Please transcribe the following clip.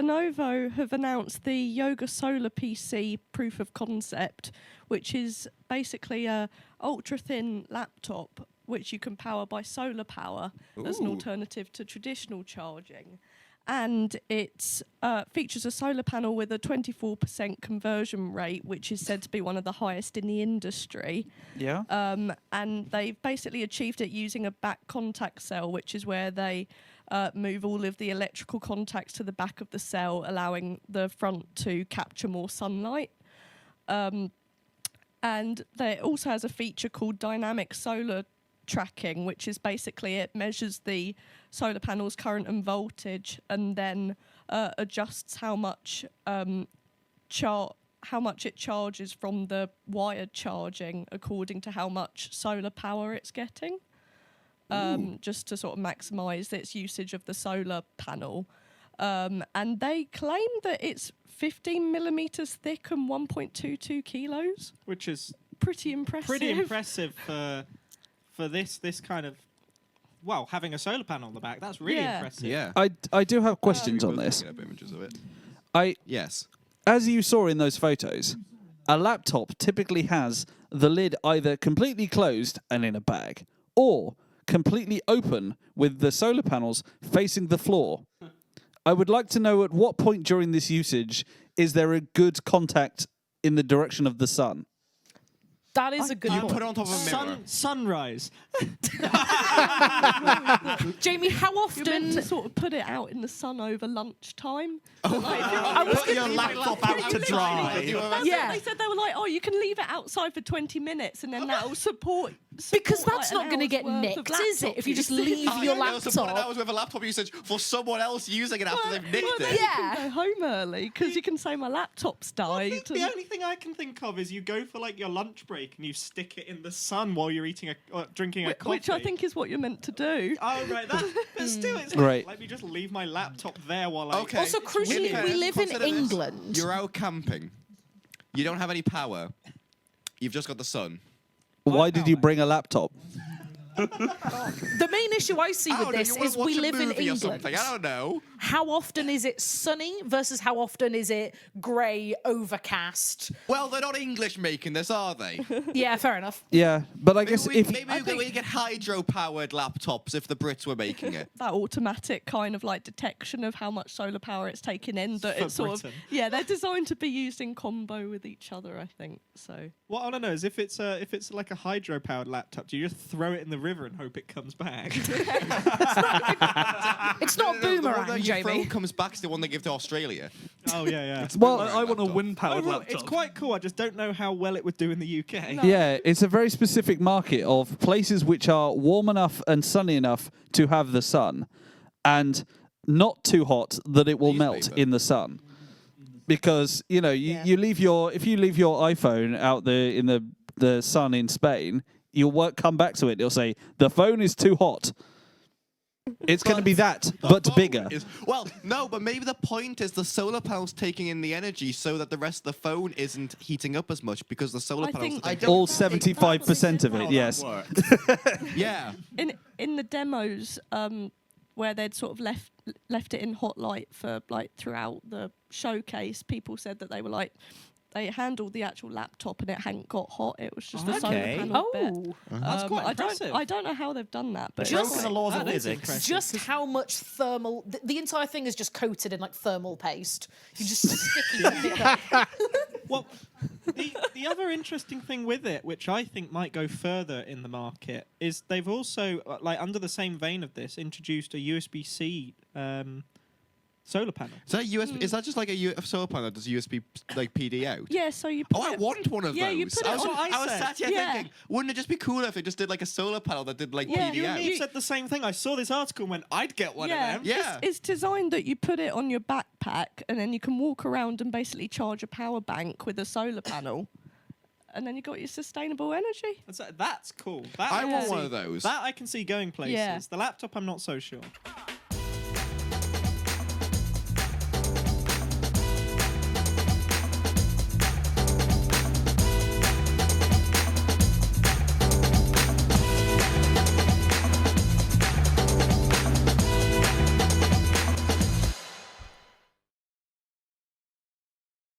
Lenovo have announced the Yoga Solar PC proof of concept, which is basically a ultra-thin laptop which you can power by solar power as an alternative to traditional charging. And it features a solar panel with a 24% conversion rate, which is said to be one of the highest in the industry. Yeah. And they've basically achieved it using a back contact cell, which is where they move all of the electrical contacts to the back of the cell, allowing the front to capture more sunlight. And there also has a feature called dynamic solar tracking, which is basically it measures the solar panel's current and voltage and then adjusts how much it charges from the wired charging according to how much solar power it's getting, just to sort of maximise its usage of the solar panel. And they claim that it's 15 millimetres thick and 1.22 kilos. Which is pretty impressive. Pretty impressive for this kind of, well, having a solar panel on the back. That's really impressive. Yeah. I do have questions on this. Up images of it. Yes. As you saw in those photos, a laptop typically has the lid either completely closed and in a bag, or completely open with the solar panels facing the floor. I would like to know at what point during this usage is there a good contact in the direction of the sun? That is a good point. You put it on top of a mirror. Sunrise. Jamie, how You're often... meant to sort of put it out in the sun over lunchtime. Put your laptop out to dry. Yeah. They said they were like, oh, you can leave it outside for 20 minutes and then that will support because that's like not going to get nicked, is it? If you just leave your laptop. Support an hour's worth of laptop usage for someone else using it after they've nicked it. You can go home early because you can say my laptop's died. The only thing I can think of is you go for like your lunch break and you stick it in the sun while you're eating drinking a coffee. Which I think is what you're meant to do. Oh, right. But still, it's Right. let me just leave my laptop there while I... Okay. Also, crucially, we live in England. You're out camping. You don't have any power. You've just got the sun. Why did you bring a laptop? The main issue I see with this is we live in England. I don't know. How often is it sunny versus how often is it grey, overcast? Well, they're not English making this, are they? Yeah, fair enough. Yeah, but I guess if... Maybe we get hydro-powered laptops if the Brits were making it. That automatic kind of like detection of how much solar power it's taking in, that it's sort of... Yeah, they're designed to be used in combo with each other, I think, so... What I don't know is if it's like a hydro-powered laptop, do you just throw it in the river and hope it comes back? It's not a boomerang, the Jamie. phone comes back to the one they give to Australia. Oh, yeah. Well, I want a wind-powered laptop. It's quite cool. I just don't know how well it would do in the UK. No. Yeah, it's a very specific market of places which are warm enough and sunny enough to have the sun, and not too hot that it will melt in the sun. Because you leave if you leave your iPhone out there in the sun in Spain, you'll come back to it. It'll say the phone is too hot. It's going to be that, but bigger. Well, no, but maybe the point is the solar panel's taking in the energy so that the rest of the phone isn't heating up as much because the solar panel's... All 75% of it, yes. Yeah. In the demos, where they'd sort of left it in hot light for like throughout the showcase, people said that they were like, they handled the actual laptop and it hadn't got hot. It was just the solar panel bit. That's quite impressive. I don't know how they've done that, but Broken the laws of physics. Just how much thermal... The entire thing is just coated in, like, thermal paste. You just sticky it up. Well, the other interesting thing with it, which I think might go further in the market, is they've also, like, under the same vein of this, introduced a USB-C solar panel. Is that USB? Is that just like a solar panel that does USB like PD out? Yeah, so you put I want one of those. You put it I was sat here thinking, wouldn't it just be cooler if they just did like a solar panel that did like PD out? You said the same thing. I saw this article and went, I'd get one of them. Yeah. It's designed that you put it on your backpack and then you can walk around and basically charge a power bank with a solar panel. And then you got your sustainable energy. That's cool. I want one of those. That I can see going places. Yeah. The laptop, I'm not so sure.